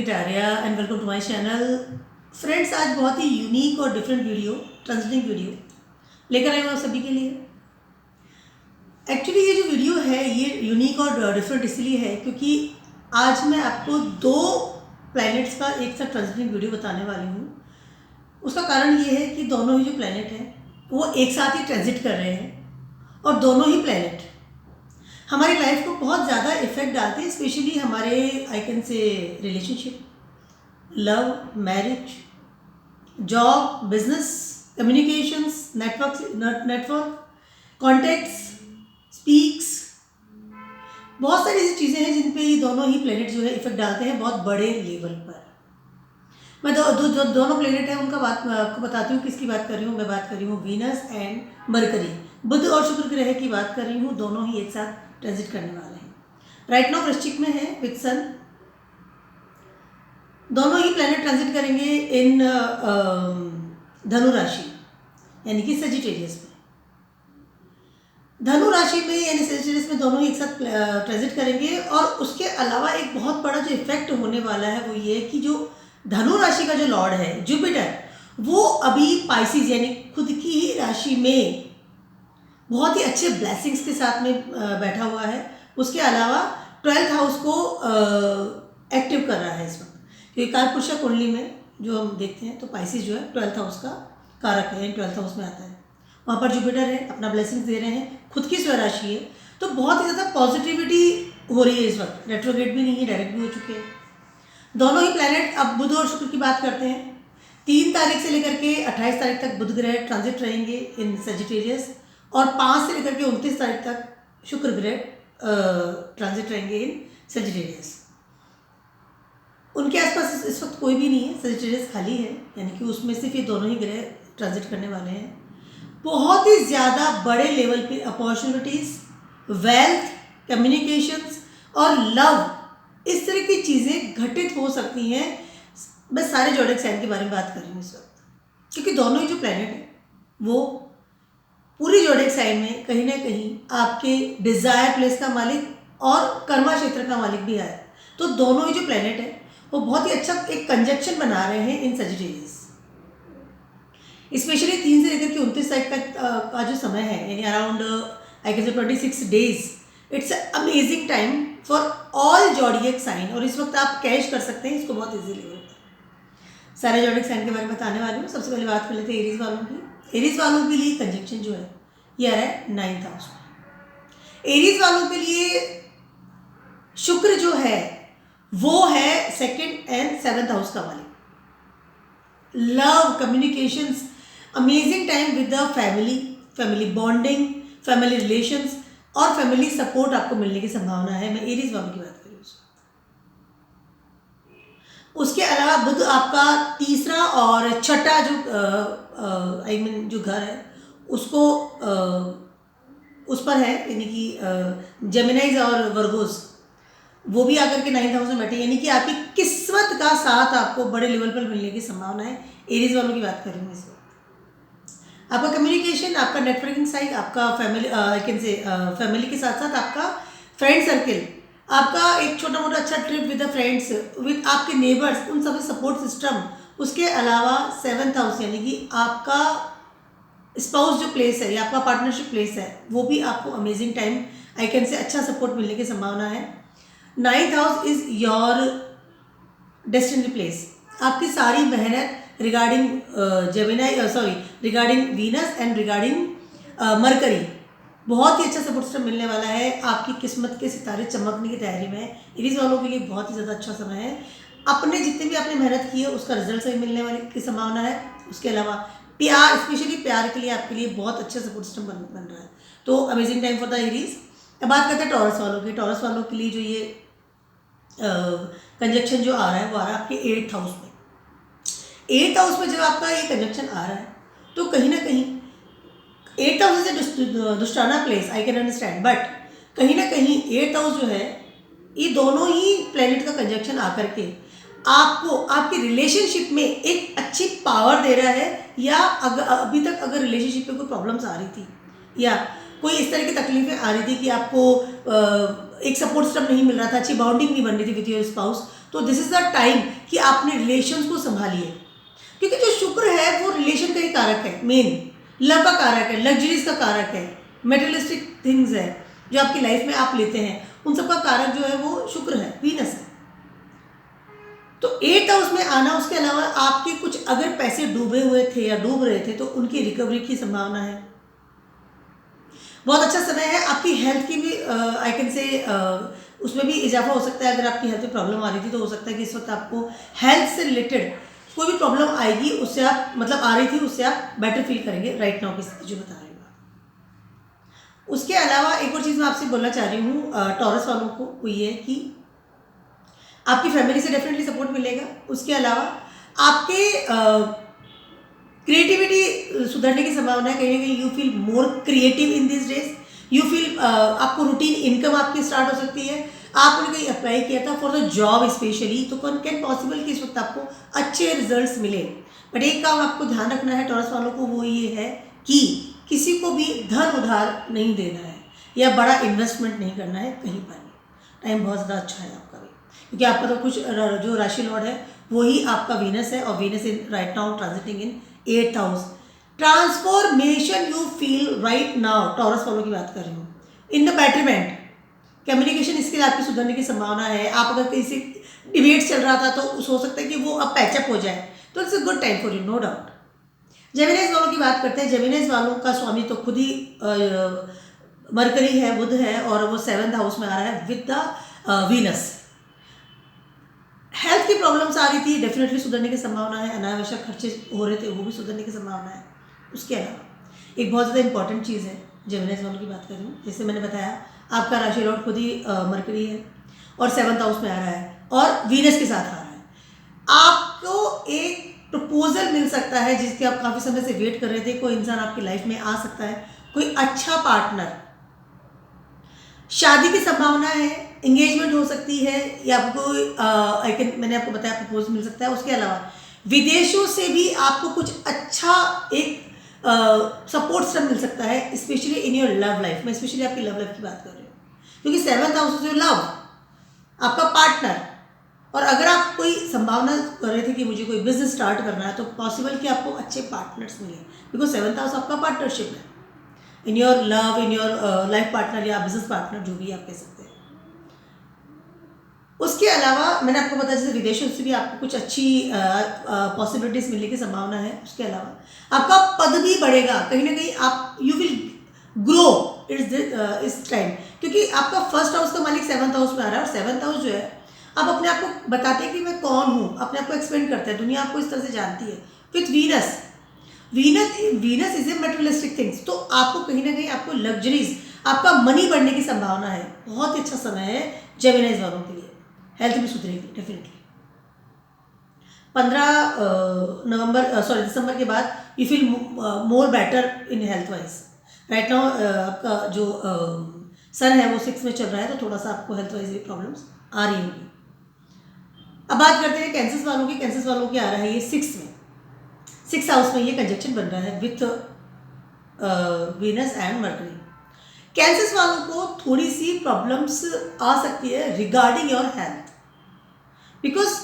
Edit Arya and welcome to my channel. Friends, आज बहुत ही यूनिक और डिफरेंट वीडियो, ट्रांसलेटिंग वीडियो लेकर आए हूँ आप सभी के लिए। एक्चुअली ये जो वीडियो है ये यूनिक और डिफरेंट इसलिए है क्योंकि आज मैं आपको दो प्लैनेट्स का एक साथ ट्रांसलेटिंग वीडियो बताने वाली हूँ। उसका कारण ये है कि दोनों ही जो प्लैनेट हैं वो एक साथ ही ट्रांजिट कर रहे हैं और दोनों ही प्लैनेट हमारी लाइफ को बहुत ज़्यादा इफेक्ट डालते हैं, स्पेशली हमारे आई कैन से relationship, love, marriage, job, business, communications, network, contacts, speaks, बहुत सारी ऐसी चीज़ें हैं जिन पे ये दोनों ही प्लेनेट जो है इफेक्ट डालते हैं बहुत बड़े लेवल पर। मैं दोनों प्लेनेट हैं उनका बात आपको बताती हूँ। किसकी बात कर रही हूँ? मैं बात कर रही हूँ वीनस एंड मरकरी, बुध और शुक्र ग्रह की बात कर रही हूँ। दोनों ही एक साथ ट्रांजिट करने वाले हैं। राइट नाउ वृश्चिक में है विद सन। दोनों ही प्लैनेट ट्रांजिट करेंगे इन धनु राशि यानी कि सजिटेरियस में। धनु राशि में यानी सजिटेरियस में दोनों ही एक साथ ट्रांजिट करेंगे। और उसके अलावा एक बहुत बड़ा जो इफेक्ट होने वाला है वो ये कि जो धनु राशि का जो लॉर्ड है जुपिटर, वो अभी पाइसिस यानी खुद की ही राशि में बहुत ही अच्छे ब्लेसिंग्स के साथ में बैठा हुआ है। उसके अलावा 12th हाउस को एक्टिव कर रहा है इस वक्त, क्योंकि कारपुरुषा कुंडली में जो हम देखते हैं तो पाइसिस जो है 12th हाउस का कारक है, 12th हाउस में आता है। वहाँ पर जुपिटर है, अपना ब्लेसिंग्स दे रहे हैं, खुद की स्वराशि है, तो बहुत ही ज़्यादा पॉजिटिविटी हो रही है इस वक्त। रेट्रोग्रेड भी नहीं है, डायरेक्ट भी हो चुके हैं दोनों ही प्लैनेट। अब बुध और शुक्र की बात करते हैं। 3 तारीख से लेकर के 28 तारीख तक बुध ग्रह ट्रांजिट रहेंगे इन सजिटेरियस और 5 से लेकर के 29 तारीख तक शुक्र ग्रह ट्रांजिट रहेंगे इन सजिटेरियस। उनके आसपास इस वक्त कोई भी नहीं है, सजिटेरियस खाली है, यानी कि उसमें सिर्फ ये दोनों ही ग्रह ट्रांजिट करने वाले हैं। बहुत ही ज़्यादा बड़े लेवल पे अपॉर्चुनिटीज़, वेल्थ, कम्युनिकेशंस और लव, इस तरह की चीज़ें घटित हो सकती हैं। मैं सारे जोडिक साइन के बारे में बात कर रही हूँ इस वक्त, क्योंकि दोनों ही जो प्लैनेट हैं वो पूरी जोडिक साइन में कहीं ना कहीं आपके डिज़ायर प्लेस का मालिक और कर्मा क्षेत्र का मालिक भी है। तो दोनों ही जो प्लैनेट है वो बहुत ही अच्छा एक कंजक्शन बना रहे हैं इन सजिटेरियस। स्पेशली 3 से लेकर के 29 तारीख तक का जो समय है, यानी around I can say 26 days, it's amazing time for all zodiac sign. और इस वक्त आप कैश कर सकते हैं इसको बहुत ईजीली होता है। सारे जोडिक साइन के बारे में बताने वाली हूँ। सबसे पहले बात कर लेते हैं एरीज वालों की। एरीज वालों के लिए कंजक्शन जो है ये आ रहा है 9th हाउस में। एरीज वालों के लिए शुक्र जो है वो है 2nd एंड 7th हाउस का मालिक। Love, communications, amazing time with the family, family bonding, family relations और फैमिली सपोर्ट आपको मिलने की संभावना है। मैं एरीज वालों की बात कर रही हूँ। उसके अलावा बुध आपका तीसरा और छठा जो आई मीन जो घर है उसको उस पर है, यानी कि जेमिनाइज और वर्गोस, वो भी आकर के 9th हाउस में बैठे, यानी कि आपकी किस्मत का साथ आपको बड़े लेवल पर मिलने की संभावना है। एरीज वालों की बात कर रही हूँ इस वक्त। आपका कम्युनिकेशन, आपका नेटवर्किंग साइड, आपका फैमिली आई कैन से फैमिली के साथ साथ आपका फ्रेंड सर्किल, आपका एक छोटा मोटा अच्छा trip with the friends, with आपके नेबर्स, उन सभी सपोर्ट सिस्टम। उसके अलावा 7th हाउस यानी कि आपका स्पाउस जो प्लेस है या आपका पार्टनरशिप प्लेस है वो भी आपको अमेजिंग टाइम आई कैन से अच्छा सपोर्ट मिलने की संभावना है। 9th house is your destiny place. आपकी सारी मेहनत regarding regarding Venus and regarding mercury, बहुत ही अच्छा सपोर्ट सिस्टम मिलने वाला है। आपकी किस्मत के सितारे चमकने की तैयारी में है। एरीज वालों के लिए बहुत ही ज़्यादा अच्छा समय है। अपने जितने भी आपने मेहनत की है उसका रिजल्ट सही मिलने वाली की संभावना है। उसके अलावा प्यार, स्पेशली प्यार के लिए आपके लिए बहुत अच्छा सपोर्ट सिस्टम बन रहा है। तो amazing time for the Aries. अब बात करते हैं टॉरस वालों की। टॉरस वालों के लिए जो ये कंजक्शन जो आ रहा है वो आ रहा है आपके 8th हाउस में। 8th हाउस में जब आपका ये कंजक्शन आ रहा है तो कहीं ना कहीं 8th हाउस इज दुष्टाना place, I can understand, but कहीं ना कहीं 8th हाउस जो है ये दोनों ही प्लेनेट का कंजक्शन आकर के आपको आपकी रिलेशनशिप में एक अच्छी पावर दे रहा है। या अभी तक अगर रिलेशनशिप में कोई प्रॉब्लम्स आ रही थी या कोई इस तरह की तकलीफें आ रही थी कि आपको एक सपोर्ट सिस्टम नहीं मिल रहा था, अच्छी बाउंडिंग नहीं बन रही थी विद योर स्पाउस, तो दिस इज़ द टाइम कि आपने रिलेशंस को संभालिए, क्योंकि जो शुक्र है वो रिलेशन का ही कारक है, मेन लव का कारक है, लग्जरीज का कारक है, मेटेरियलिस्टिक थिंग्स है जो आपकी लाइफ में आप लेते हैं, उन सब का कारक जो है वो शुक्र है, वीनस है। तो 8th हाउस में आना, उसके अलावा आपके कुछ अगर पैसे डूबे हुए थे या डूब रहे थे तो उनकी रिकवरी की संभावना है। बहुत अच्छा समय है। आपकी हेल्थ की भी आई कैन से उसमें भी इजाफा हो सकता है। अगर आपकी हेल्थ में प्रॉब्लम आ रही थी तो हो सकता है कि इस वक्त आपको हेल्थ से रिलेटेड कोई भी प्रॉब्लम आएगी, उससे आप मतलब आ रही थी, उससे आप बेटर फील करेंगे राइट नाउ की स्थिति जो बता रही हूँ। उसके अलावा एक और चीज़ मैं आपसे बोलना चाह रही हूँ टॉरस वालों को, वो ये है कि आपकी फैमिली से डेफिनेटली सपोर्ट मिलेगा। उसके अलावा आपके क्रिएटिविटी सुधरने की संभावना है। कहीं ना कहीं you feel more creative in this days, you feel आपको रूटीन इनकम आपकी स्टार्ट हो सकती है। आपने कहीं अप्लाई किया था फॉर द जॉब स्पेशली, तो कैन पॉसिबल कि इस वक्त आपको अच्छे रिजल्ट्स मिले। बट एक काम आपको ध्यान रखना है टॉरस वालों को, वो ये है कि किसी को भी धन उधार नहीं देना है या बड़ा इन्वेस्टमेंट नहीं करना है कहीं पर भी। टाइम बहुत ज़्यादा अच्छा है आपका भी, क्योंकि आपका तो कुछ जो राशि लॉर्ड है वही आपका वीनस है, और Venus in right now transiting in 8th house. Transformation you feel right now, taurus वालों की बात कर रही हूँ, in the betterment. Communication skill आपकी सुधरने की संभावना है। आप अगर कहीं से डिबेट चल रहा था तो हो सकता है कि वो अब पैचअप हो जाए, तो it's a good time for you, no doubt. Geminis वालों की बात करते हैं। जेमिनीज वालों का स्वामी तो खुद ही मरकरी है, बुध है, और वो 7th हाउस में आ रहा है विद द वीनस। हेल्थ की प्रॉब्लम्स आ रही थी, डेफिनेटली सुधरने की संभावना है। अनावश्यक खर्चे हो रहे थे, वो भी सुधरने की संभावना है। उसके अलावा एक बहुत ज़्यादा इंपॉर्टेंट चीज़ है, जेमिनीज वालों की बात कर रही हूँ, जैसे मैंने बताया आपका राशि लॉर्ड खुद ही मरकरी है और 7th हाउस में आ रहा है और वीनस के साथ आ रहा है। आपको एक प्रपोजल मिल सकता है जिसके आप काफ़ी समय से वेट कर रहे थे। कोई इंसान आपकी लाइफ में आ सकता है, कोई अच्छा पार्टनर, शादी की संभावना है, एंगेजमेंट हो सकती है, या आपको मैंने आपको बताया प्रपोज मिल सकता है। उसके अलावा विदेशों से भी आपको कुछ अच्छा एक सपोर्ट सिस्टम मिल सकता है, specially in your love life. मैं स्पेशली आपकी लव लाइफ की बात कर रही हूँ, क्योंकि 7th हाउस इज लव, आपका पार्टनर। और अगर आप कोई संभावना कर रहे थे कि मुझे कोई बिजनेस स्टार्ट करना है, तो पॉसिबल कि आपको अच्छे पार्टनर्स मिले, बिकॉज 7th हाउस आपका पार्टनरशिप है in your love, in your life partner या बिजनेस पार्टनर, जो भी आप कह सकते हैं। उसके अलावा मैंने आपको बताया जैसे विदेशों से भी आपको कुछ अच्छी पॉसिबिलिटीज मिलने की संभावना है। उसके अलावा आपका पद भी बढ़ेगा, कहीं ना कहीं आप यू विल ग्रो इस टाइम, क्योंकि आपका 1st हाउस का मालिक 7th हाउस में आ रहा है। और 7th हाउस जो है, आप अपने आप को बताते हैं कि मैं कौन हूँ, अपने आप को एक्सप्लेन करते हैं, दुनिया आपको इस तरह से जानती है। With Venus, Venus is a materialistic things, तो आपको कहीं ना कहीं आपको लग्जरीज, आपका मनी बढ़ने की संभावना है। बहुत ही अच्छा समय है जेमिनीज वालों के लिए। हेल्थ भी सुधरेगी डेफिनेटली। 15 दिसंबर के बाद you feel more better in health wise. Right now आपका जो सन है वो 6 में चल रहा है, तो थोड़ा सा आपको हेल्थ वाइज भी प्रॉब्लम्स आ रही होंगी। अब बात करते हैं कैंसर्स वालों की। कैंसर्स वालों की आ रहा है ये 6 में, 6th हाउस में ये कंजक्शन बन रहा है with Venus and mercury. Cancers वालों को थोड़ी सी प्रॉब्लम्स आ सकती है रिगार्डिंग योर हेल्थ, बिकॉज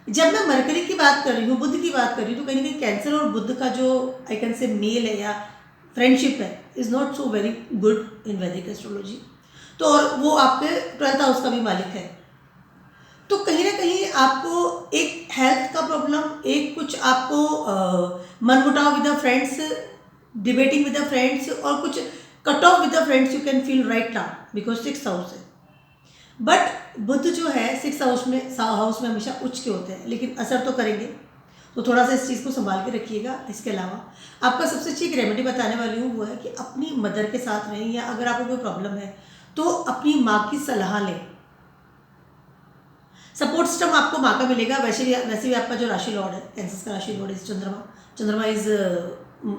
जब मैं मरकरी की बात कर रही हूँ, बुध की बात कर रही हूँ, तो कहीं ना कहीं कैंसर और बुध का जो आई कैन से मेल है या फ्रेंडशिप है is not so very good in वैदिक एस्ट्रोलॉजी। तो और वो आपके 12th हाउस का भी मालिक है, तो कहीं ना कहीं आपको एक हेल्थ का प्रॉब्लम, एक कुछ आपको मनमुटाव with the friends, debating with the friends, और कुछ cut off with the friends you can feel right now, because 6th house है। बट बुध जो है 6th हाउस में हमेशा उच्च के होते हैं, लेकिन असर तो करेंगे, तो थोड़ा सा इस चीज़ को संभाल के रखिएगा। इसके अलावा आपका सबसे अच्छी एक रेमेडी बताने वाली हूँ, वो है कि अपनी मदर के साथ रहें, या अगर आपको कोई प्रॉब्लम है तो अपनी माँ की सलाह लें। सपोर्ट सिस्टम आपको माँ का मिलेगा। वैसे भी आपका जो राशि लॉर्ड है, कैंसर का राशि लॉर्ड इज चंद्रमा इज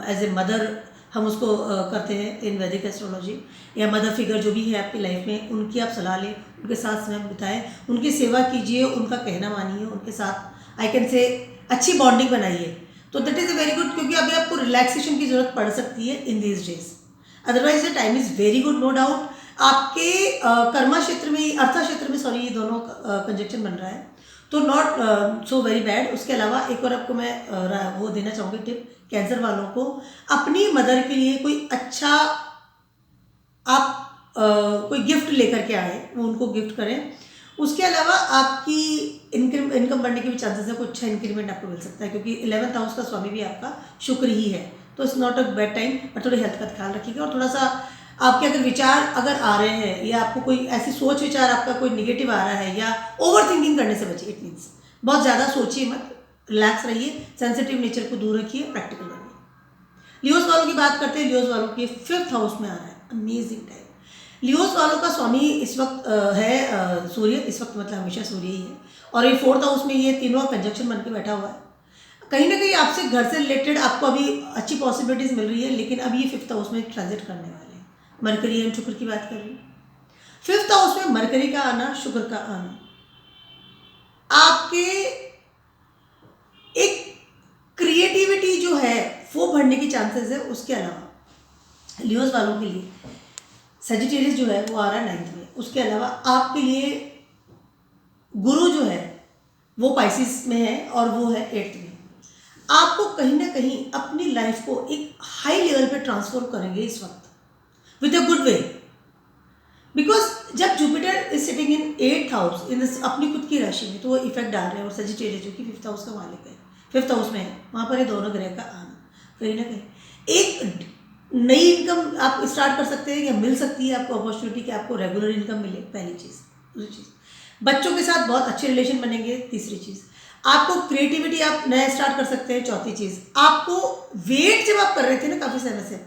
एज ए मदर, हम उसको करते हैं इन वैदिक एस्ट्रोलॉजी, या मदर फिगर जो भी है आपकी लाइफ में, उनकी आप सलाह लें, उनके साथ समय बिताएं, उनकी सेवा कीजिए, उनका कहना मानिए, उनके साथ आई कैन से अच्छी बॉन्डिंग बनाइए, तो that is a very good, क्योंकि अभी आपको रिलैक्सेशन की जरूरत पड़ सकती है in these days. Otherwise the time is very good, no doubt. आपके कर्मा क्षेत्र में, अर्था क्षेत्र में, सॉरी, ये दोनों कंजक्शन बन रहा है, तो नॉट सो वेरी बैड। उसके अलावा एक और आपको मैं वो देना चाहूँगी टिप, कैंसर वालों को अपनी मदर के लिए कोई अच्छा आप कोई गिफ्ट लेकर के आए, वो उनको गिफ्ट करें। उसके अलावा आपकी इनकम बढ़ने के भी चांसेस है, कोई अच्छा इंक्रीमेंट आपको मिल सकता है, क्योंकि 11th हाउस का स्वामी भी आपका शुक्र ही है। तो it's not a bad time, पर थोड़ी हेल्थ का ख्याल रखिएगा। और थोड़ा सा आपके अगर विचार अगर आ रहे हैं, या आपको कोई ऐसी सोच विचार आपका कोई निगेटिव आ रहा है, या ओवर थिंकिंग करने से बचिए। इट मीन्स बहुत ज़्यादा सोचिए मत, रिलैक्स रहिए, सेंसिटिव नेचर को दूर रखिए, प्रैक्टिकल बनिए। लियोज वालों की बात करते हैं। लियोज वालों के 5th हाउस में आ रहा है, अमेजिंग टाइम। लियोज वालों का स्वामी इस वक्त है सूर्य, इस वक्त मतलब हमेशा सूर्य ही है, और ये 4th हाउस में ये तीनों कंजक्शन बन के बैठा हुआ है। कहीं ना कहीं आपसे घर से रिलेटेड आपको अभी अच्छी पॉसिबिलिटीज मिल रही है, लेकिन अब ये 5th हाउस में ट्रांजिट करने वाले हैं। मरकरी एंड शुक्र की बात कर रही हूँ। 5th हाउस में मरकरी का आना, शुक्र का आना, आपके एक क्रिएटिविटी जो है वो बढ़ने की चांसेस है। उसके अलावा लियोज वालों के लिए सजिटेरियस जो है वो आ रहा है 9th में। उसके अलावा आपके लिए गुरु जो है वो पाइसिस में है, और वो है 8th में। आपको कहीं ना कहीं अपनी लाइफ को एक हाई लेवल पे ट्रांसफॉर्म करेंगे इस वक्त, with a good way. Because जब Jupiter is sitting in 8th house, in अपनी खुद की राशि में, तो वो इफेक्ट डाल रहे हैं। और सजिटेरियस जो कि 5th हाउस का मालिक है, 5th हाउस में है, वहाँ पर ये दोनों ग्रह का आना कहीं ना कहीं एक नई इनकम आप स्टार्ट कर सकते हैं, या मिल सकती है आपको अपॉर्चुनिटी कि आपको रेगुलर इनकम मिले, पहली चीज़। दूसरी चीज़, बच्चों के साथ बहुत अच्छे रिलेशन बनेंगे। तीसरी चीज़, आपको क्रिएटिविटी आप नया स्टार्ट कर सकते हैं। चौथी चीज़, आपको वेट जब आप कर रहे थे ना काफ़ी समय से,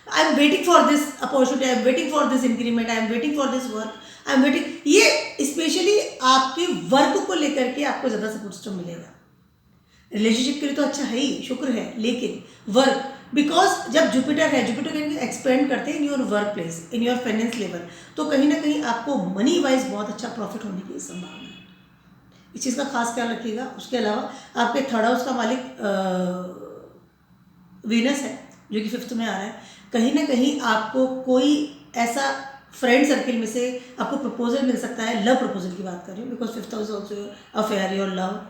I am waiting for this opportunity, I am waiting for this increment, I am waiting for this work, I am waiting, ये स्पेशली आपके वर्क को लेकर के आपको ज़्यादा सपोर्ट सिस्टम मिलेगा। रिलेशनशिप के लिए तो अच्छा है ही, शुक्र है, लेकिन वर्क, बिकॉज जब जुपिटर है, जुपिटर एक्सपेंड करते हैं in your work place, in your finance level, तो कहीं ना कहीं आपको मनी वाइज बहुत अच्छा प्रॉफिट होने की संभावना है। इस चीज़ का खास ख्याल रखिएगा। उसके अलावा आपके 3rd हाउस का मालिक वीनस है, जो कि 5th में आ रहा है। कहीं ना कहीं आपको कोई ऐसा फ्रेंड सर्किल में से आपको प्रपोजल मिल सकता है। लव प्रपोजल की बात कर रही हूँ, because 5th house also affair your love.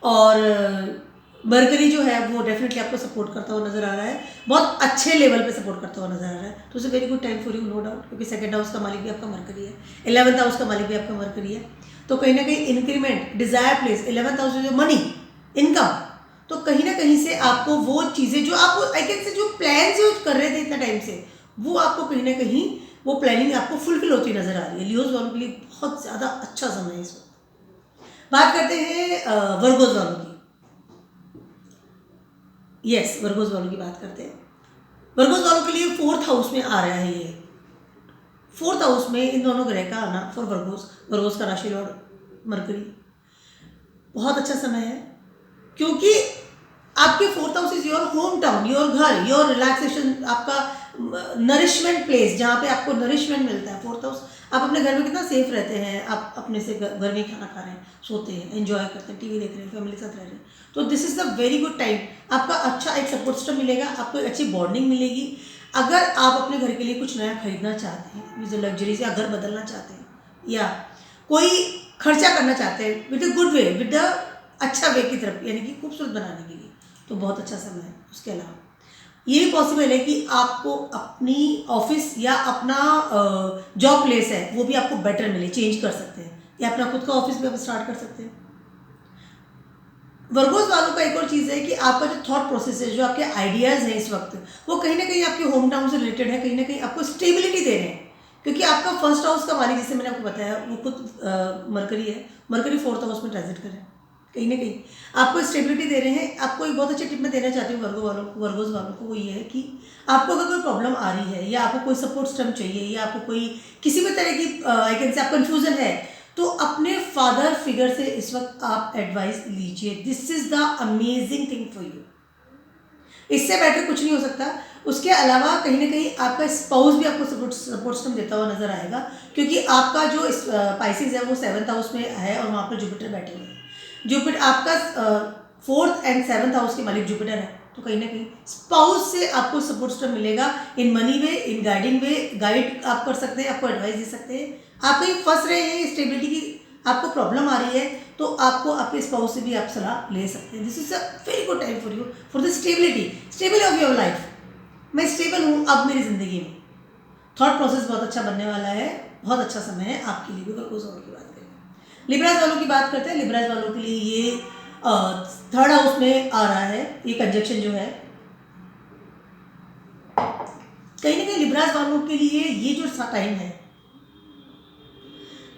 और मरकरी जो है वो डेफिनेटली आपको सपोर्ट करता हुआ नजर आ रहा है, बहुत अच्छे लेवल पे सपोर्ट करता हुआ नजर आ रहा है। तो it's very good time for you, no doubt, क्योंकि 2nd हाउस का मालिक भी आपका मरकरी है, 11th हाउस का मालिक भी आपका मरकरी है। तो कहीं ना कहीं increment, desire place, 11th house जो मनी, इनकम, तो कहीं ना कहीं से आपको वो चीज़ें जो आप आई कैन से जो प्लान जो कर रहे थे इतना टाइम से, वो आपको कहीं ना कहीं वो प्लानिंग आपको फुलफिल होती नजर आ रही है। लियोज वालों के लिए बहुत ज़्यादा अच्छा समय है इस वक्त। बात करते हैं वर्गोज वालों की। यस, वर्गोज वालों की बात करते हैं। वर्गोज वालों के लिए 4th हाउस में आ रहा है ये। 4th हाउस में इन दोनों ग्रह का आना फॉर वर्गोज का राशि लॉर्ड मरकरी, बहुत अच्छा समय है, क्योंकि आपके 4th house is your home town, your घर, योर रिलैक्सेशन, आपका नरिशमेंट प्लेस, जहाँ पे आपको नरिशमेंट मिलता है। 4th हाउस, आप अपने घर में कितना सेफ रहते हैं, आप अपने से घर में ही खाना खा रहे हैं, सोते हैं, एंजॉय करते हैं, टीवी देख रहे हैं, फैमिली के साथ रह रहे हैं। तो this is the very good time, आपका अच्छा एक सपोर्ट सिस्टम मिलेगा, आपको एक अच्छी बॉन्डिंग मिलेगी। अगर आप अपने घर के लिए कुछ नया खरीदना चाहते हैं, जैसे लग्जरी से, या घर बदलना चाहते हैं, या कोई खर्चा करना चाहते हैं with a good way, with a अच्छा वे की तरफ, यानी कि खूबसूरत बनाने के लिए, तो बहुत अच्छा समय है। उसके अलावा ये पॉसिबल है कि आपको अपनी ऑफिस या अपना जॉब प्लेस है वो भी आपको बेटर मिले, चेंज कर सकते हैं, या अपना खुद का ऑफिस भी आप स्टार्ट कर सकते हैं। वर्गोज वालों का एक और चीज़ है कि आपका जो थॉट प्रोसेस है, जो आपके आइडियाज़ हैं इस वक्त, वो कहीं ना कहीं आपके होम टाउन से रिलेटेड है, कहीं ना कहीं आपको स्टेबिलिटी दे रहे हैं, क्योंकि आपका 1st हाउस का मालिक, जैसे मैंने आपको बताया, वो खुद मरकरी है। मरकरी 4th हाउस में ट्रांजिट कर रहे हैं, कहीं ना कहीं आपको स्टेबिलिटी दे रहे हैं। आपको एक बहुत अच्छी टिप मैं देना चाहती हूँ वर्गोज वालों को, वो ये है कि आपको अगर कोई प्रॉब्लम आ रही है, या आपको कोई सपोर्ट सिस्टम चाहिए, या आपको कोई किसी भी तरह की आई कैन से आप कन्फ्यूजन है, तो अपने फादर फिगर से इस वक्त आप एडवाइस लीजिए। This is the amazing thing for you, इससे बेटर कुछ नहीं हो सकता। उसके अलावा कहीं ना कहीं आपका स्पाउस भी आपको सपोर्ट सिस्टम देता हुआ नजर आएगा, क्योंकि आपका जो पाइसिस है वो 7th हाउस में है, और वहाँ पर जुपिटर बैठे हुए हैं। जुपिटर आपका 4th एंड 7th हाउस के मालिक जुपिटर है, तो कहीं ना कहीं स्पाउस से आपको सपोर्ट सिस्टम मिलेगा in money way, in guiding way, guide आप कर सकते हैं, आपको एडवाइस दे सकते हैं। आप कहीं फंस रहे हैं, स्टेबिलिटी की आपको प्रॉब्लम आ रही है, तो आपको आपके स्पाउस से भी आप सलाह ले सकते हैं। This is a very good time for you for the stability of your life. मैं स्टेबल हूँ अब मेरी ज़िंदगी में। थॉट प्रोसेस बहुत अच्छा बनने वाला है, बहुत अच्छा समय है आपके लिए भी। अगर कुछ और की बात करें, लिब्रास वालों की बात करते हैं। लिब्रास वालों के लिए ये थर्ड हाउस में आ रहा है, ये कंजक्शन जो है कहीं ना कहीं लिब्रास वालों के लिए ये जो टाइम है,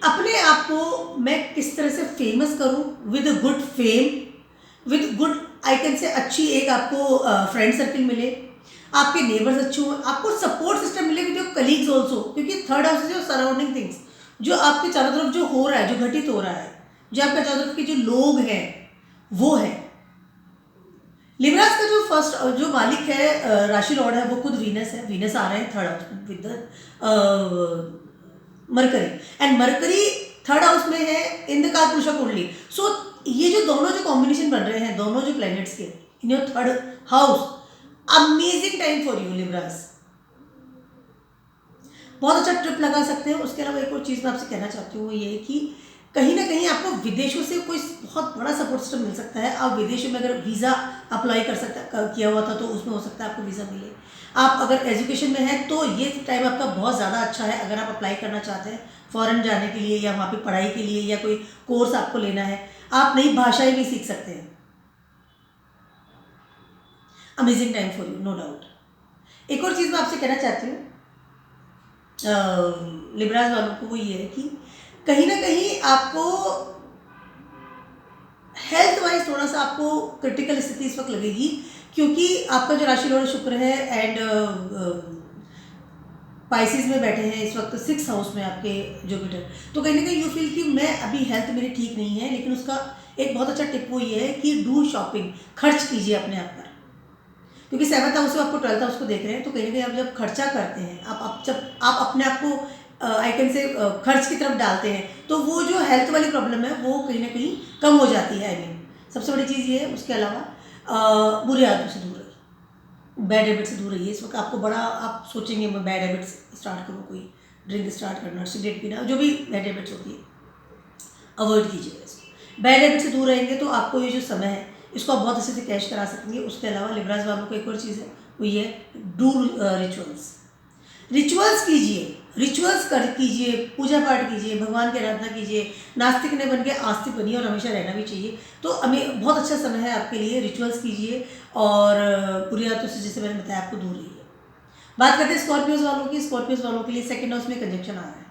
अपने आप को मैं किस तरह से फेमस करूं with good fame, with good I can से अच्छी एक आपको फ्रेंड सर्किल मिले, आपके नेबर्स अच्छे हों, आपको सपोर्ट सिस्टम मिले विद योर कलीग्स ऑल्सो। क्योंकि थर्ड हाउस जो सराउंडिंग थिंग्स, जो आपके चारों तरफ जो हो रहा है, जो घटित हो रहा है, जो आपके चारों तरफ के जो लोग हैं वो है। लिब्रास का जो फर्स्ट जो मालिक है, राशि लॉर्ड है, वो खुद वीनस है। वीनस आ रहे हैं थर्ड हाउस में with mercury, and mercury third house में है इन द कालपुरुषा कुंडली। सो ये जो दोनों जो कॉम्बिनेशन बन रहे हैं, दोनों जो प्लैनेट्स के in your third house, amazing time for you Libras. बहुत अच्छा ट्रिप लगा सकते हैं। उसके अलावा एक और चीज़ मैं आपसे कहना चाहती हूँ, वो ये है कि कहीं ना कहीं आपको विदेशों से कोई बहुत बड़ा सपोर्ट सिस्टम मिल सकता है। आप विदेशों में अगर वीज़ा अप्लाई किया हुआ था तो उसमें हो सकता है आपको वीज़ा मिले। आप अगर एजुकेशन में हैं तो ये टाइम आपका बहुत ज़्यादा अच्छा है। अगर आप अप्लाई करना चाहते हैं फॉरेन जाने के लिए, या वहाँ पे पढ़ाई के लिए, या कोई कोर्स आपको लेना है, आप नई भाषाएं भी सीख सकते हैं। Amazing time for you, no doubt. एक और चीज़ मैं आपसे कहना चाहती हूँ लिब्रास वालों को, वो ये है कि कहीं ना कहीं आपको हेल्थ वाइज थोड़ा सा आपको क्रिटिकल स्थिति इस वक्त लगेगी, क्योंकि आपका जो राशि लॉर्ड शुक्र है एंड पाइसिस में बैठे हैं इस वक्त 6th हाउस में आपके जुपिटर। तो कहीं ना कहीं यू फील कि मैं अभी हेल्थ मेरी ठीक नहीं है, लेकिन उसका एक बहुत अच्छा टिप वो ये है कि डू शॉपिंग, खर्च कीजिए अपने आप पर। क्योंकि 7th हाउस से आपको 12th हाउस को देख रहे हैं, तो कहीं ना कहीं आप जब खर्चा करते हैं, जब आप अपने आप को आई कैन से खर्च की तरफ डालते हैं, तो वो जो हेल्थ वाली प्रॉब्लम है वो कहीं ना कहीं कम हो जाती है। आई मीन सबसे बड़ी चीज़ ये है। उसके अलावा बुरी आदतों से दूर रहिए, बैड हैबिट से दूर रहिए। इस वक्त आपको बड़ा, आप सोचेंगे मैं बैड हैबिट्स स्टार्ट करूँ, कोई ड्रिंक स्टार्ट करना, सिगरेट पीना, जो भी बैड हैबिट्स होती है अवॉइड कीजिएगा इसको। बैड हैबिट से दूर रहेंगे तो आपको ये जो समय है इसको आप बहुत अच्छे से कैश करा सकेंगे। उसके अलावा लिब्रास वालों को एक और चीज़ है, वो ये डू रिचुअल्स कीजिए, कीजिए, पूजा पाठ कीजिए, भगवान की आराधना कीजिए। नास्तिक ने बन के आस्तिक बनिए, और हमेशा रहना भी चाहिए। तो हमें बहुत अच्छा समय है आपके लिए। रिचुअल्स कीजिए और बुरी आदतों से, जैसे मैंने बताया, आपको दूर रहिए। बात करते हैं स्कॉर्पियोज वालों की। स्कॉर्पियोज वालों के लिए 2nd हाउस में कंजक्शन आ रहा है।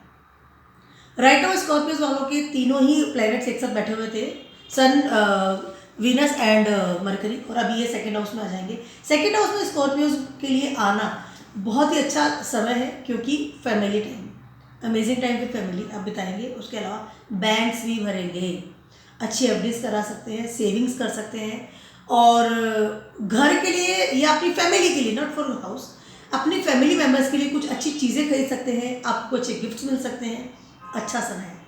राइट नाउ स्कॉर्पियोज वालों के तीनों ही प्लैनेट्स एक साथ बैठे हुए थे, सन, वीनस एंड मरकरी, और अभी ये 2nd हाउस में आ जाएंगे। 2nd हाउस में स्कॉर्पियोज के लिए आना बहुत ही अच्छा समय है, क्योंकि फैमिली टाइम, अमेजिंग टाइम पे फैमिली आप बिताएंगे। उसके अलावा बैंक्स भी भरेंगे, अच्छी एफडीज करा सकते हैं, सेविंग्स कर सकते हैं, और घर के लिए या अपनी फैमिली के लिए, नॉट फॉर हाउस, अपनी फैमिली मेम्बर्स के लिए कुछ अच्छी चीज़ें खरीद सकते हैं, आपको अच्छे गिफ्ट्स मिल सकते हैं। अच्छा समय है।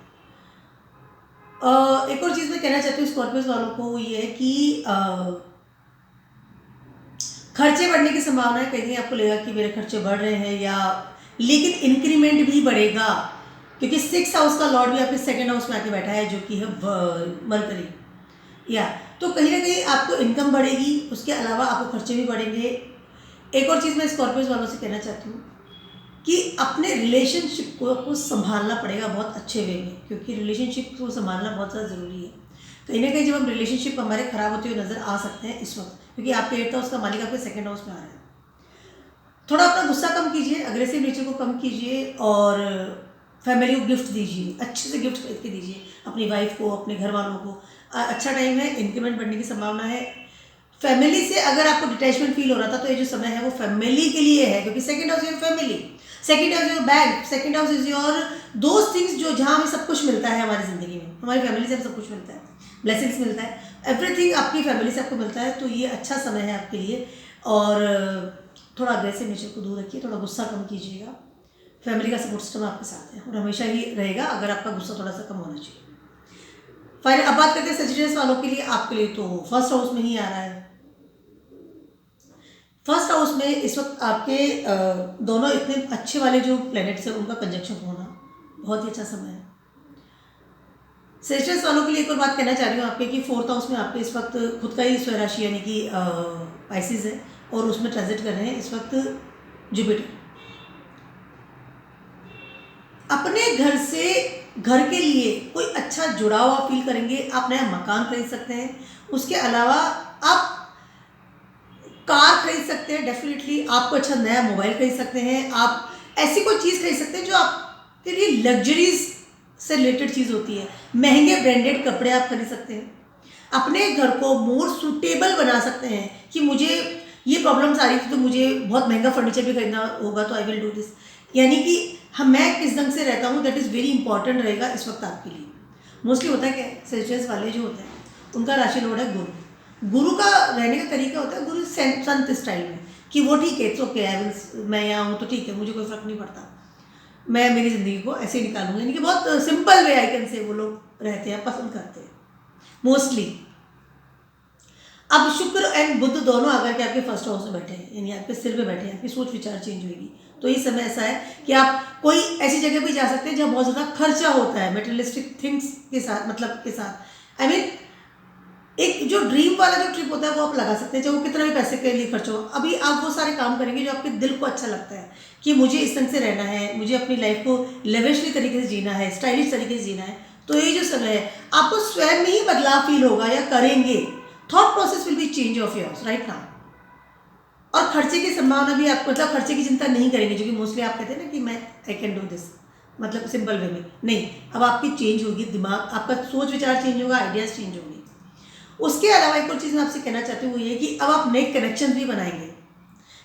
एक और चीज़ मैं कहना चाहती हूँ स्कॉर्पियोज वालों को, ये है कि खर्चे बढ़ने की संभावना है। कहीं आपको लगेगा कि मेरे खर्चे बढ़ रहे हैं, या लेकिन इंक्रीमेंट भी बढ़ेगा, क्योंकि 6th हाउस का लॉर्ड भी आपके 2nd हाउस में आके बैठा है, जो कि है मरकरी। या तो कहीं ना कहीं आपको इनकम बढ़ेगी, उसके अलावा आपको खर्चे भी बढ़ेंगे। एक और चीज़ मैं स्कॉर्पियोज वालों से कहना चाहती हूँ कि अपने रिलेशनशिप को आपको संभालना पड़ेगा बहुत अच्छे वे में, क्योंकि रिलेशनशिप को संभालना बहुत ज़्यादा ज़रूरी है। कहीं ना कहीं जब हम रिलेशनशिप हमारे ख़राब होते हुए नज़र आ सकते हैं इस वक्त, क्योंकि आपके 8th हाउस का मालिक आपके 2nd हाउस में आ रहा है। थोड़ा अपना गुस्सा कम कीजिए, अग्रेसिव नेचर को कम कीजिए, और फैमिली को गिफ्ट दीजिए, अच्छे से गिफ्ट खरीद के दीजिए अपनी वाइफ को, अपने घर वालों को। अच्छा टाइम है, इंक्रीमेंट बढ़ने की संभावना है। फैमिली से अगर आपको डिटैचमेंट फील हो रहा था, तो ये जो समय है वो फैमिली के लिए है, क्योंकि 2nd house your family, 2nd house your bank, 2nd house is your those things जो जहाँ हमें सब कुछ मिलता है हमारी ज़िंदगी में, हमारी फैमिली से हमें सब कुछ मिलता है, ब्लेसिंग्स मिलता है, एवरीथिंग आपकी फैमिली से आपको मिलता है। तो ये अच्छा समय है आपके लिए। और थोड़ा अग्रेसिव नेचर को दूर रखिए, थोड़ा गुस्सा कम कीजिएगा। फैमिली का सपोर्ट सिस्टम आपके साथ है और हमेशा ही रहेगा, अगर आपका गुस्सा थोड़ा सा कम होना चाहिए। फाइनल अब बात करते हैं सजिटेरियस वालों के लिए। आपके लिए तो 1st हाउस में ही आ रहा है, फर्स्ट हाउस में इस वक्त आपके दोनों इतने अच्छे वाले जो प्लैनेट्स हैं उनका कंजक्शन होना बहुत ही अच्छा समय है। सेजिटेरियस वालों के लिए एक और बात कहना चाह रही हूँ आपके कि फोर्थ हाउस में आपके इस वक्त खुद का ही स्वराशि यानी कि पाइसिस है और उसमें ट्रांजिट कर रहे हैं इस वक्त जुपिटर। अपने घर से घर के लिए कोई अच्छा जुड़ाव आप फील करेंगे। आप नया मकान खरीद सकते हैं। उसके अलावा आप कार खरीद सकते हैं। डेफिनेटली आपको अच्छा नया मोबाइल खरीद सकते हैं। आप ऐसी कोई चीज़ खरीद सकते हैं जो आपके लिए लग्जरीज से रिलेटेड चीज़ होती है। महंगे ब्रांडेड कपड़े आप खरीद सकते हैं। अपने घर को मोर सूटेबल बना सकते हैं कि मुझे ये प्रॉब्लम्स आ रही थी तो मुझे बहुत महंगा फर्नीचर भी खरीदना होगा तो आई विल डू दिस। यानी कि मैं किस ढंग से रहता हूँ दैट इज़ वेरी इंपॉर्टेंट रहेगा इस वक्त आपके लिए। मोस्टली होता है क्या, सेजिटेरियस वाले जो होते हैं उनका राशि लॉर्ड है गुरु। गुरु का रहने का तरीका होता है गुरु संत स्टाइल में कि वो ठीक है, इट्स ओके, आई विल, मैं यहाँ हूँ तो ठीक है, मुझे कोई फ़र्क नहीं पड़ता, मैं मेरी ज़िंदगी को ऐसे ही निकालूंगा। यानी कि बहुत सिंपल वे आई कैन से वो लोग रहते हैं, पसंद करते हैं मोस्टली। अब शुक्र एंड बुध दोनों आकर के आपके फर्स्ट हाउस में बैठे हैं यानी आपके सिर पे बैठे हैं, आपकी सोच विचार चेंज होगी। तो ये समय ऐसा है कि आप कोई ऐसी जगह भी जा सकते हैं जहाँ बहुत ज़्यादा खर्चा होता है मेटेरियलिस्टिक थिंग्स के साथ, मतलब के साथ। आई मीन एक जो ड्रीम वाला जो ट्रिप होता है वो आप लगा सकते हैं, चाहे वो कितना भी पैसे के लिए खर्च हो। अभी आप वो सारे काम करेंगे जो आपके दिल को अच्छा लगता है कि मुझे इस ढंग से रहना है, मुझे अपनी लाइफ को लेविशली तरीके से जीना है, स्टाइलिश तरीके से जीना है। तो ये जो समय है आपको स्वयं में ही बदलाव फील होगा या करेंगे। Thought process will be change of yours right now. और खर्चे की संभावना भी आप मतलब खर्चे की चिंता नहीं करेंगे, जो कि मोस्टली आप कहते हैं ना कि मैं आई कैन डू दिस, मतलब सिंपल वे में नहीं। अब आपकी चेंज होगी, दिमाग आपका सोच विचार चेंज होगा, आइडियाज़ चेंज होंगे। उसके अलावा एक और चीज़ मैं आपसे कहना चाहती हूँ वो ये कि अब आप नए कनेक्शन भी बनाएंगे।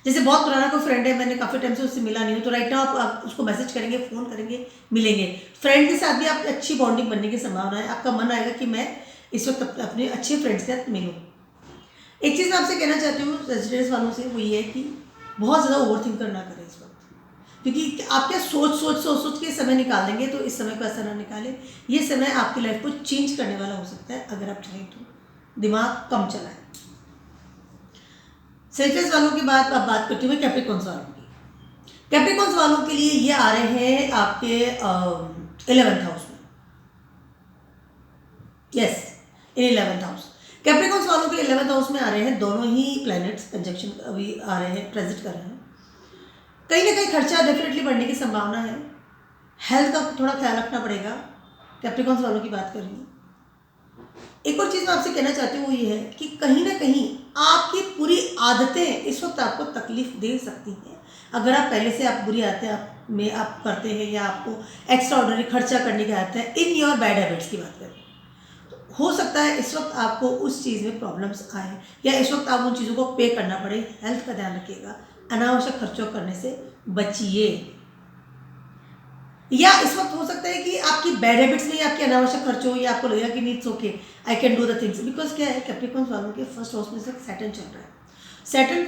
जैसे बहुत पुराना कोई फ्रेंड है, मैंने काफ़ी टाइम से उससे मिला नहीं हूँ, तो राइट नाउ आप उसको मैसेज करेंगे, फ़ोन करेंगे, मिलेंगे। फ्रेंड के साथ भी आपकी अच्छी बॉन्डिंग बनने की संभावना है। आपका मन आएगा कि मैं इस वक्त अपने अच्छे फ्रेंड्स के साथ मिलूँ। एक चीज़ मैं आपसे कहना चाहती हूँ सेजिटेरियस वालों से, वो ये है कि बहुत ज़्यादा ओवर थिंकर ना करें इस वक्त, क्योंकि आप क्या सोच के समय निकाल देंगे, तो इस समय को ऐसा ना निकालें। ये समय आपकी लाइफ को चेंज करने वाला हो सकता है अगर आप चाहें तो। दिमाग कम चलाएं। सेजिटेरियस वालों की बात करती हूँ मैं कैप्रिकॉर्न्स वालों की। कैप्रिकॉर्न्स वालों के लिए ये आ रहे हैं आपके 11th हाउस में। यस, इन 11th हाउस कैप्रिकॉर्न्स वालों के 11th हाउस में आ रहे हैं दोनों ही प्लैनेट्स कंजक्शन अभी आ रहे हैं, ट्रांजिट कर रहे हैं। कहीं ना कहीं खर्चा डेफिनेटली बढ़ने की संभावना है। हेल्थ का थोड़ा ख्याल रखना पड़ेगा। कैप्रिकॉर्न्स वालों की बात कर रही हूँ। एक और चीज़ मैं आपसे कहना चाहती हूँ वो ये है कि कहीं ना कहीं आपकी पूरी आदतें इस वक्त आपको तकलीफ दे सकती हैं। अगर आप पहले से आप बुरी आदतें में आप करते हैं या आपको एक्स्ट्रा ऑर्डनरी खर्चा करने की आदत है, इन योर बैड हैबिट्स की बात करें, तो हो सकता है इस वक्त आपको उस चीज़ में प्रॉब्लम्स आए या इस वक्त आप उन चीज़ों को पे करना पड़े। हेल्थ का ध्यान रखिएगा, अनावश्यक खर्चों करने से बचिए। या इस वक्त हो सकता है कि आपकी बैड हैबिट्स में आपके अनावश्यक खर्च हो या आपको लगेगा कि needs okay, I can do the things, because क्या है कैप्रिकॉर्न्स वालों के फर्स्ट हाउस में से सैटर्न चल रहा है। सैटर्न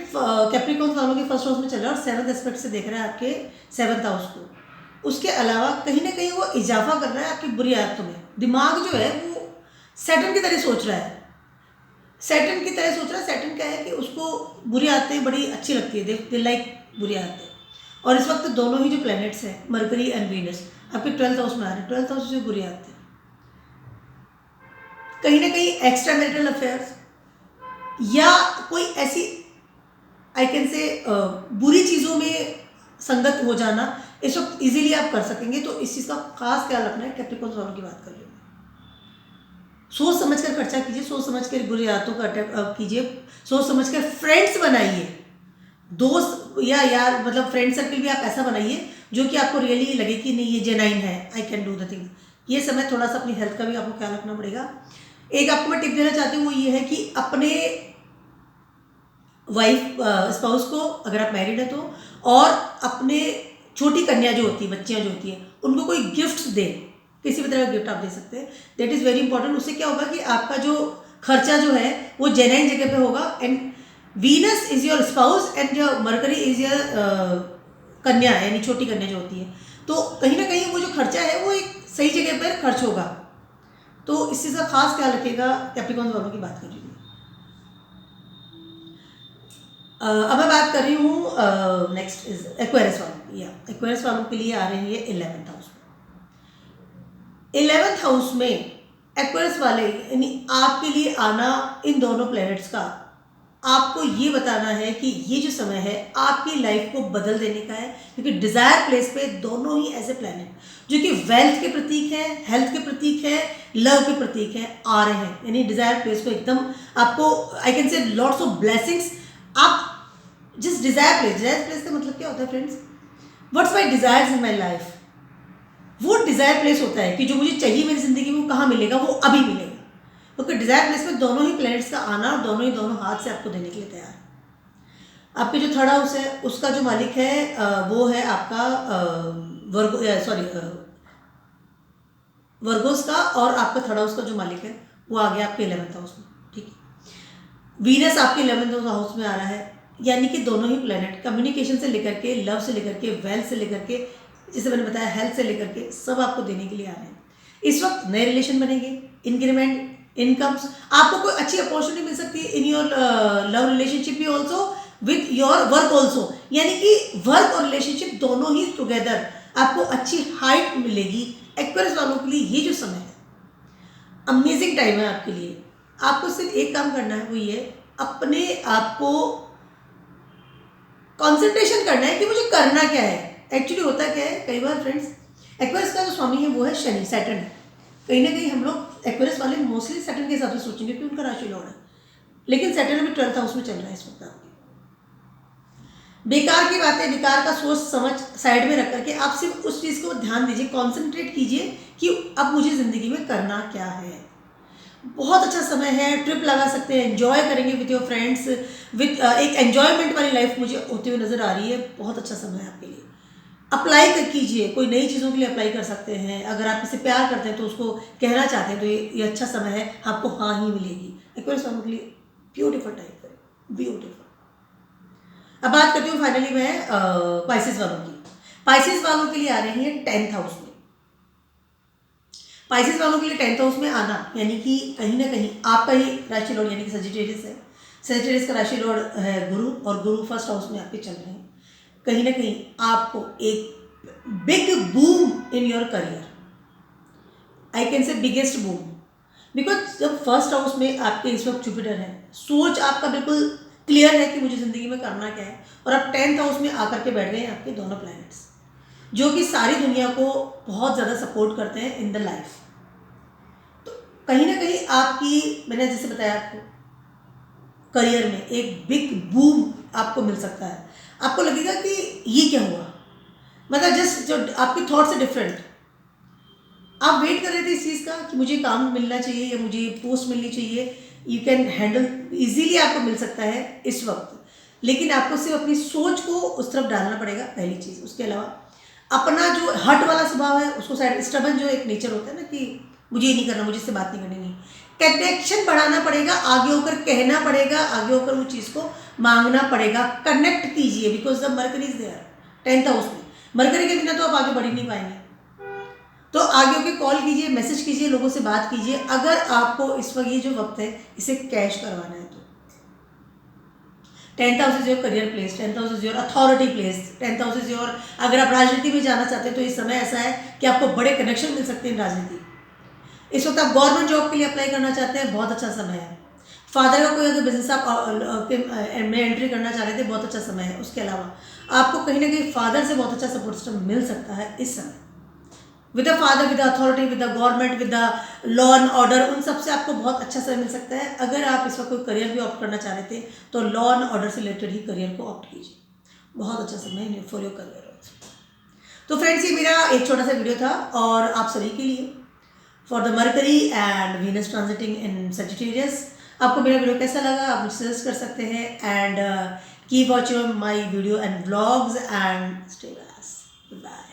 कैप्रिकॉर्न्स वालों के फर्स्ट हाउस में चल रहा है और 7th एस्पेक्ट से देख रहा है आपके 7th हाउस को। उसके अलावा कहीं ना कहीं वो इजाफा कर रहा है आपकी बुरी आदतों में। दिमाग जो है वो सैटर्न की तरह सोच रहा है, सैटर्न की तरह सोच रहा है। सैटर्न क्या है कि उसको बुरी आदतें बड़ी अच्छी लगती है, दे लाइक बुरी आदतें। और इस वक्त दोनों ही जो प्लैनेट्स हैं मरकरी एंड वीनस आपके 12th हाउस में आ रहे हैं। 12th हाउस से बुरी आदतें, कहीं ना कहीं एक्स्ट्रा मैरिटल अफेयर्स या कोई ऐसी आई कैन से बुरी चीज़ों में संगत हो जाना इस वक्त इजीली आप कर सकेंगे। तो इस चीज़ का खास ख्याल रखना है। कैप्रिकॉर्न्स वालों की बात कर रही हूँ। सोच समझ कर खर्चा कीजिए, सोच समझ कर बुरी आदतों का अटैक कीजिए, सोच समझ कर फ्रेंड्स बनाइए, दोस्त या यार मतलब फ्रेंड सर्कल भी आप ऐसा बनाइए जो कि आपको रियली लगे कि नहीं ये जेन्युइन है, I can do the things. ये समय थोड़ा सा अपनी हेल्थ का भी आपको ख्याल रखना पड़ेगा। एक आपको मैं टिप देना चाहती हूँ वो ये है कि अपने वाइफ स्पाउस को, अगर आप मैरिड है तो, और अपने छोटी कन्या जो होती है, बच्चियाँ जो होती हैं, उनको कोई गिफ्ट दें। किसी भी तरह का गिफ्ट आप दे सकते हैं, दैट इज़ वेरी इंपॉर्टेंट। उससे क्या होगा कि आपका जो खर्चा जो है वो जेन्युइन जगह पे होगा। And Venus is your spouse and your mercury is your कन्या, यानी छोटी कन्या जो होती है। तो कहीं ना कहीं वो जो खर्चा है वो एक सही जगह पर खर्च होगा। तो इस चीज़ का खास ख्याल रखिएगा। कैप्रिकॉर्न्स वालों की बात कर रही हूँ। अब मैं बात कर रही हूँ नेक्स्ट इज एक्वेरियस वालों की। या एक्वेरियस वालों के लिए आ रही है 11th हाउस में। 11th हाउस में एक्वेरियस वाले यानी आपके लिए आना इन दोनों प्लैनेट्स का आपको ये बताना है कि ये जो समय है आपकी लाइफ को बदल देने का है, क्योंकि डिजायर प्लेस पे दोनों ही ऐसे प्लैनेट जो कि वेल्थ के प्रतीक है, हेल्थ के प्रतीक है, लव के प्रतीक है, आ रहे हैं। यानी डिजायर प्लेस को एकदम आपको आई कैन से लॉट्स ऑफ ब्लेसिंग्स। आप जिस डिजायर प्लेस का मतलब क्या होता है friends, what's my desires in my life, वो डिजायर प्लेस होता है कि जो मुझे चाहिए मेरी जिंदगी में वो कहाँ मिलेगा, वो अभी मिलेगा। क्योंकि डिजायर प्लेस में दोनों ही प्लैनेट्स का आना और दोनों हाथ से आपको देने के लिए तैयार है। आपके जो थर्ड हाउस है उसका जो मालिक है वो है आपका वर्गोस का, और आपका थर्ड हाउस का जो मालिक है वो आ गया आपके 11th हाउस में। ठीक है, वीनस आपके 11th हाउस में आ रहा है। यानी कि दोनों ही प्लैनेट कम्युनिकेशन से लेकर के, लव से लेकर के, वेल्थ से लेकर के, जैसे मैंने बताया हेल्थ से लेकर के, सब आपको देने के लिए आ रहे हैं। इस वक्त नए रिलेशन बनेंगे, इंक्रीमेंट, इनकम्स, आपको कोई अच्छी अपॉर्चुनिटी मिल सकती है इन योर लव रिलेशनशिप भी also with your work also. यानी कि वर्क और रिलेशनशिप दोनों ही टुगेदर आपको अच्छी हाइट मिलेगी। एक्वेरियस वालों के लिए ये जो समय है अमेजिंग टाइम है आपके लिए। आपको सिर्फ एक काम करना है, वो ये अपने आप को कॉन्सेंट्रेशन करना है कि मुझे करना क्या है। एक्चुअली होता क्या है, कई बार फ्रेंड्स एक्वेरियस का जो स्वामी है वो है शनि, सैटर्न है। कहीं ना कहीं हम लोग एक्वेरियस वाले मोस्टली सैटर्न के हिसाब से सोचेंगे कि उनका राशि लॉर्ड है, लेकिन सैटर्न अभी 12th हाउस में चल रहा है इस वक्त। आपकी बेकार की बातें, बेकार का सोच समझ साइड में रख करके आप सिर्फ उस चीज़ को ध्यान दीजिए, कॉन्सेंट्रेट कीजिए कि अब मुझे ज़िंदगी में करना क्या है। बहुत अच्छा समय है, ट्रिप लगा सकते हैं, एंजॉय करेंगे विद योर फ्रेंड्स, विद एक एंजॉयमेंट वाली लाइफ मुझे होती हुई नज़र आ रही है। बहुत अच्छा समय है आपके लिए। अप्लाई कर कीजिए, कोई नई चीज़ों के लिए अप्लाई कर सकते हैं। अगर आप किसी प्यार करते हैं तो उसको कहना चाहते हैं तो ये अच्छा समय है, आपको हाँ ही मिलेगी। एक्वेरियस वालों के लिए ब्यूटीफुल टाइम है, ब्यूटीफुल। अब बात करती हूँ फाइनली मैं पाइसेस वालों की। पाइसेस वालों के लिए आ रही है 10th हाउस में। पाइसेस वालों के लिए 10th हाउस में आना यानी कि कहीं ना कहीं आपका ही राशि लॉर्ड यानी कि सजिटेरियस है। सजिटेरियस का राशि लॉर्ड है गुरु, और गुरु फर्स्ट हाउस में आपके चल रहे हैं। कहीं ना कहीं आपको एक big boom in your career, I can से बिगेस्ट बूम, बिकॉज जब फर्स्ट हाउस में आपके इस वक्त जुपिटर है, सोच आपका बिल्कुल क्लियर है कि मुझे ज़िंदगी में करना क्या है, और अब 10th हाउस में आकर के बैठ गए हैं आपके दोनों प्लैनेट्स जो कि सारी दुनिया को बहुत ज़्यादा सपोर्ट करते हैं इन द लाइफ। तो कहीं ना कहीं आपकी, मैंने जैसे बताया आपको, करियर में एक बिग बूम आपको मिल सकता है। आपको लगेगा कि ये क्या हुआ, मतलब जस्ट जो आपके थॉट से डिफरेंट। आप वेट कर रहे थे इस चीज़ का कि मुझे काम मिलना चाहिए या मुझे पोस्ट मिलनी चाहिए, यू कैन हैंडल इजीली, आपको मिल सकता है इस वक्त। लेकिन आपको सिर्फ अपनी सोच को उस तरफ डालना पड़ेगा, पहली चीज़। उसके अलावा अपना जो हट वाला स्वभाव है उसको साइड, स्टबन जो एक नेचर होता है ना कि मुझे ये नहीं करना, मुझे इससे बात नहीं करनी, नहीं, कनेक्शन बढ़ाना पड़ेगा, आगे होकर कहना पड़ेगा, आगे होकर वो चीज़ को मांगना पड़ेगा। कनेक्ट कीजिए, because the Mercury is there 10th house में। मरकरी के बिना तो आप आगे बढ़ ही नहीं पाएंगे। तो आगे होकर कॉल कीजिए, मैसेज कीजिए, लोगों से बात कीजिए। अगर आपको इस वक्त ये जो वक्त है इसे कैश करवाना है तो 10th house is your career place, 10th house is your authority place, 10th house is your, अगर आप राजनीति में जाना चाहते हैं तो इस समय ऐसा है कि आपको बड़े कनेक्शन मिल सकते हैं राजनीति। इस वक्त आप गवर्नमेंट जॉब के लिए अप्लाई करना चाहते हैं, बहुत अच्छा समय है। फादर का कोई अगर बिजनेस आप में एंट्री करना चाह रहे थे, बहुत अच्छा समय है। उसके अलावा आपको कहीं ना कहीं फादर से बहुत अच्छा सपोर्ट सिस्टम मिल सकता है इस समय। With the father, with the authority, with the government, with the law and order, उन सबसे आपको बहुत अच्छा समय मिल सकता है। अगर आप इस वक्त कोई करियर भी ऑप्ट करना चाह रहे थे तो लॉ एंड ऑर्डर से रिलेटेड ही करियर को ऑप्ट कीजिए, बहुत अच्छा समय है फॉर योर करियर। तो फ्रेंड्स, ये मेरा एक छोटा सा वीडियो था और आप सभी के लिए for the mercury and Venus transiting in Sagittarius. आपको मेरा वीडियो कैसा लगा आप मुझे सजेस्ट कर सकते हैं, and keep watching my video and vlogs and stay bye.